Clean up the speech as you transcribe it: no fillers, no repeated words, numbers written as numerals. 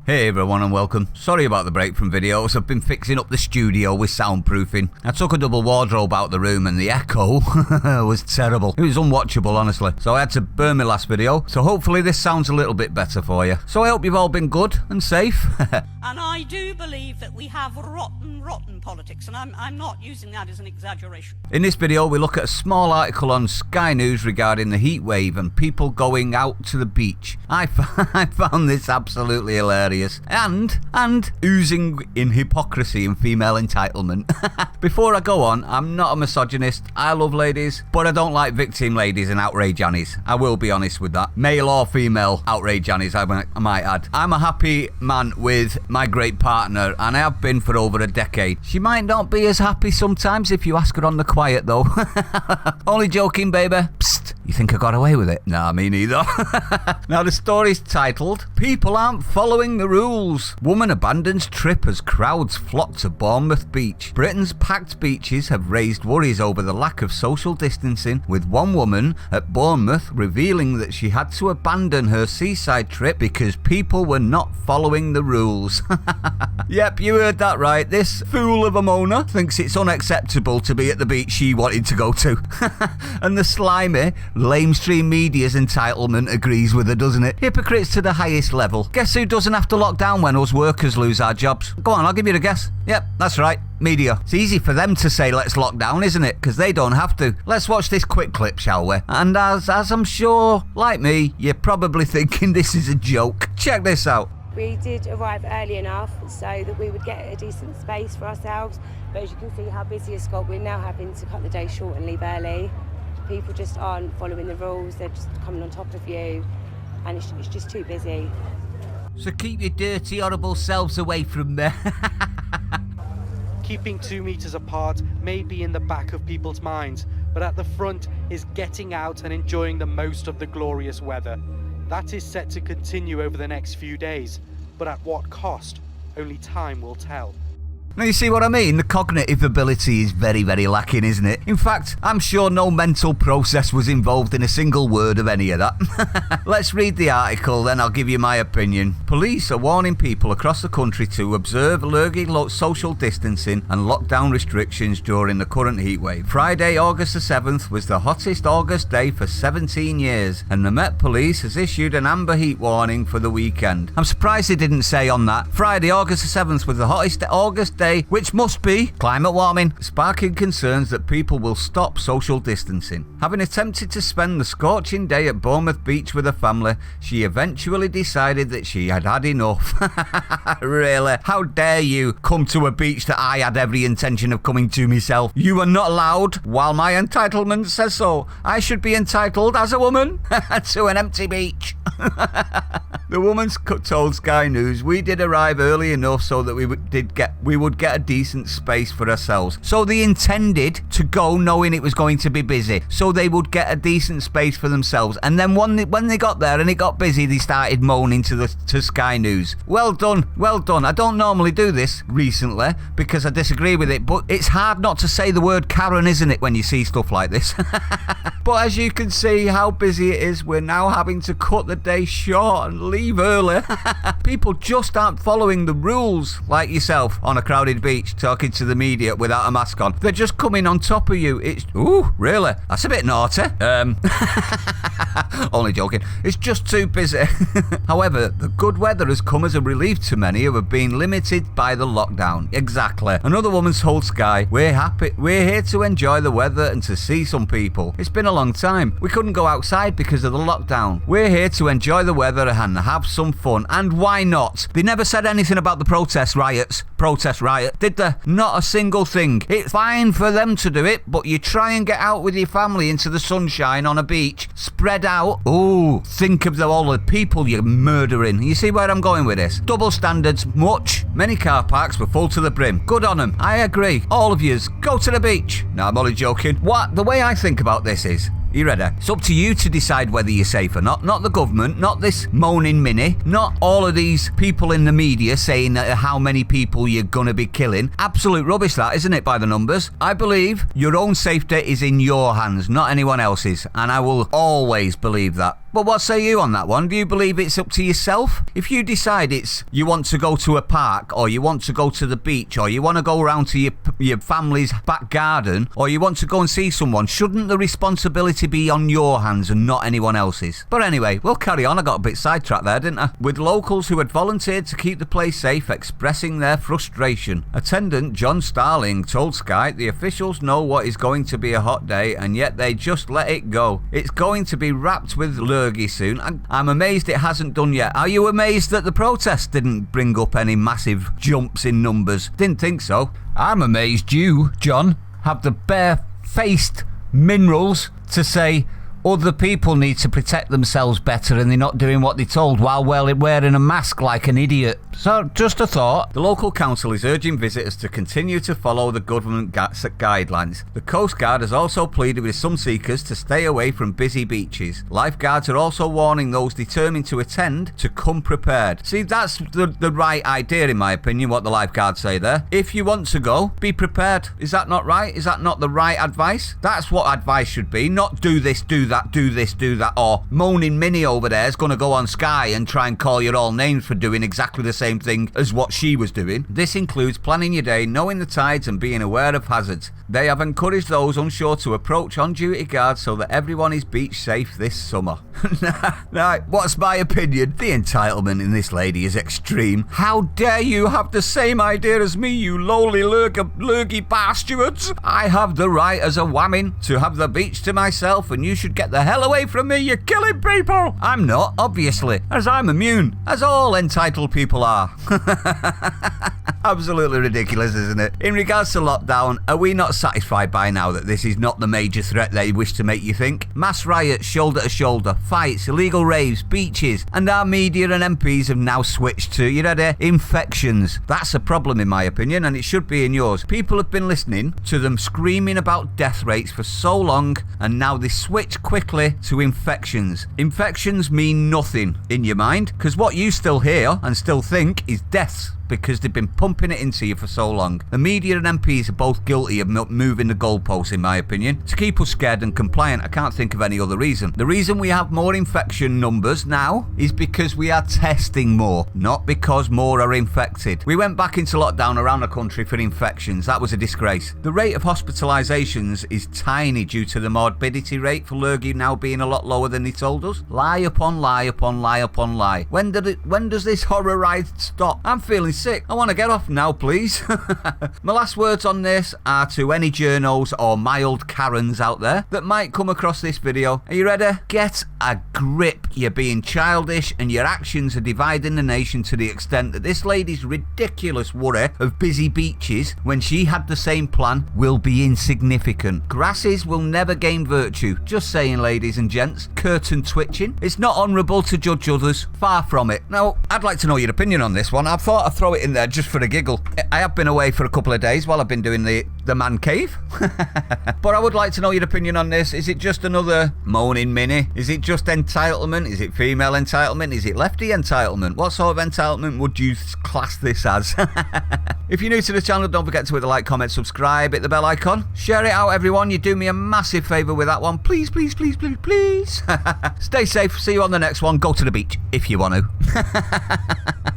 Hey everyone and welcome. Sorry about the break from videos. I've been fixing up the studio with soundproofing. I took a double wardrobe out the room and the echo was terrible. It was unwatchable, honestly. So I had to burn my last video. So hopefully this sounds a little bit better for you. So I hope you've all been good and safe. And I do believe that we have rotten politics, and I'm not using that as an exaggeration. In this video, we look at a small article on Sky News regarding the heat wave and people going out to the beach. I found this absolutely hilarious and oozing in hypocrisy and female entitlement. Before I go on, I'm not a misogynist. I love ladies, but I don't like victim ladies and outrage annies. I will be honest with that. Male or female outrage annies, I might add. I'm a happy man with my great partner, and I have been for over a decade. She might not be as happy sometimes if you ask her on the quiet though. Only joking, baby. Psst, you think I got away with it? Nah, me neither. Now the story's titled, People Aren't Following the Rules. Woman abandons trip as crowds flock to Bournemouth Beach. Britain's packed beaches have raised worries over the lack of social distancing, with one woman at Bournemouth revealing that she had to abandon her seaside trip because people were not following the rules. Yep, you heard that right. This fool of a Mona thinks it's unacceptable to be at the beach she wanted to go to. And the slimy, lamestream media's entitlement agrees with her, doesn't it? Hypocrites to the highest level. Guess who doesn't have to lock down when us workers lose our jobs? Go on, I'll give you a guess. Yep, that's right. Media. It's easy for them to say let's lock down, isn't it? Because they don't have to. Let's watch this quick clip, shall we? And as I'm sure, like me, you're probably thinking this is a joke. Check this out. We did arrive early enough so that we would get a decent space for ourselves, but as you can see how busy it's got, we're now having to cut the day short and leave early. People just aren't following the rules, they're just coming on top of you, and it's just too busy. So keep your dirty, horrible selves away from there. Keeping 2 meters apart may be in the back of people's minds, but at the front is getting out and enjoying the most of the glorious weather. That is set to continue over the next few days, but at what cost? Only time will tell. Now you see what I mean? The cognitive ability is very, very lacking, isn't it? In fact, I'm sure no mental process was involved in a single word of any of that. Let's read the article, then I'll give you my opinion. Police are warning people across the country to observe lurgy social distancing and lockdown restrictions during the current heatwave. Friday, August the 7th was the hottest August day for 17 years, and the Met Police has issued an amber heat warning for the weekend. I'm surprised they didn't say on that. Friday, August the 7th was the hottest August day, which must be climate warming, sparking concerns that people will stop social distancing. Having attempted to spend the scorching day at Bournemouth Beach with her family, she eventually decided that she had had enough. Really? How dare you come to a beach that I had every intention of coming to myself? You are not allowed, while my entitlement says so. I should be entitled as a woman to an empty beach. The woman told Sky News, we did arrive early enough so that we would get a decent space for ourselves. So they intended to go knowing it was going to be busy, so they would get a decent space for themselves. And then when they got there and it got busy, they started moaning to Sky News. Well done, well done. I don't normally do this recently because I disagree with it, but it's hard not to say the word Karen, isn't it, when you see stuff like this? But as you can see how busy it is, we're now having to cut the day short and leave early. People just aren't following the rules, like yourself on a crowded beach talking to the media without a mask on. They're just coming on top of you. It's, ooh, really? That's a bit naughty. Only joking. It's just too busy. However, the good weather has come as a relief to many who have been limited by the lockdown. Exactly. Another woman told Sky, we're here to enjoy the weather and to see some people. It's been a long time. We couldn't go outside because of the lockdown. We're here to enjoy the weather and have some fun. And why not? They never said anything about the protest riot, did they? Not a single thing. It's fine for them to do it, but you try and get out with your family into the sunshine on a beach, spread out. Ooh, think of all the people you're murdering. You see where I'm going with this? Double standards, much. Many car parks were full to the brim. Good on them. I agree. All of yous, go to the beach. No, I'm only joking. The way I think about this is, You ready? It's up to you to decide whether you're safe or not. Not the government, not this moaning Minnie, not all of these people in the media saying how many people you're gonna be killing. Absolute rubbish that, isn't it, by the numbers? I believe your own safety is in your hands, not anyone else's, and I will always believe that. But what say you on that one? Do you believe it's up to yourself? If you decide you want to go to a park, or you want to go to the beach, or you want to go around to your family's back garden, or you want to go and see someone, shouldn't the responsibility be on your hands and not anyone else's? But anyway, we'll carry on. I got a bit sidetracked there, didn't I? With locals who had volunteered to keep the place safe expressing their frustration. Attendant John Starling told Sky the officials know what is going to be a hot day, and yet they just let it go. It's going to be wrapped with lurgy soon. I'm amazed it hasn't done yet. Are you amazed that the protest didn't bring up any massive jumps in numbers? Didn't think so. I'm amazed you, John, have the bare-faced minerals to say other people need to protect themselves better and they're not doing what they're told while wearing a mask like an idiot. So, just a thought. The local council is urging visitors to continue to follow the government guidelines. The Coast Guard has also pleaded with some seekers to stay away from busy beaches. Lifeguards are also warning those determined to attend to come prepared. See, that's the right idea, in my opinion, what the lifeguards say there. If you want to go, be prepared. Is that not right? Is that not the right advice? That's what advice should be, not do this, do that, do this, do that, or moaning Minnie over there is going to go on Sky and try and call you all names for doing exactly the same thing as what she was doing. This includes planning your day, knowing the tides and being aware of hazards. They have encouraged those unsure to approach on-duty guards so that everyone is beach safe this summer. Now, what's my opinion? The entitlement in this lady is extreme. How dare you have the same idea as me, you lowly lurgy bastards? I have the right as a whamming to have the beach to myself, and you should get the hell away from me, you're killing people. I'm not, obviously, as I'm immune, as all entitled people are. Absolutely ridiculous, isn't it? In regards to lockdown, are we not satisfied by now that this is not the major threat they wish to make you think? Mass riots, shoulder to shoulder, fights, illegal raves, beaches, and our media and MPs have now switched to, you ready, infections. That's a problem in my opinion, and it should be in yours. People have been listening to them screaming about death rates for so long, and now they switch quickly to infections. Infections mean nothing in your mind, because what you still hear and still think is deaths, because they've been pumping it into you for so long. The media and MPs are both guilty of moving the goalposts, in my opinion, to keep us scared and compliant. I can't think of any other reason. The reason we have more infection numbers now is because we are testing more, not because more are infected. We went back into lockdown around the country for infections. That was a disgrace. The rate of hospitalisations is tiny due to the morbidity rate for lurgy now being a lot lower than they told us. Lie upon lie upon lie upon lie. When does this horror ride stop? I'm feeling sick. I want to get off now, please. My last words on this are to any journos or mild Karens out there that might come across this video. Are you ready? Get a grip. You're being childish and your actions are dividing the nation to the extent that this lady's ridiculous worry of busy beaches when she had the same plan will be insignificant. Grasses will never gain virtue. Just saying, ladies and gents. Curtain twitching. It's not honourable to judge others. Far from it. Now, I'd like to know your opinion on this one. I thought I'd throw it in there just for a giggle. I have been away for a couple of days while I've been doing the man cave. But I would like to know your opinion on this. Is it just another moaning Minnie? Is it just entitlement? Is it female entitlement? Is it lefty entitlement? What sort of entitlement would you class this as? If you're new to the channel, don't forget to hit the like, comment, subscribe, hit the bell icon. Share it out, everyone. You do me a massive favour with that one. Please, please, please, please, please. Stay safe. See you on the next one. Go to the beach if you want to.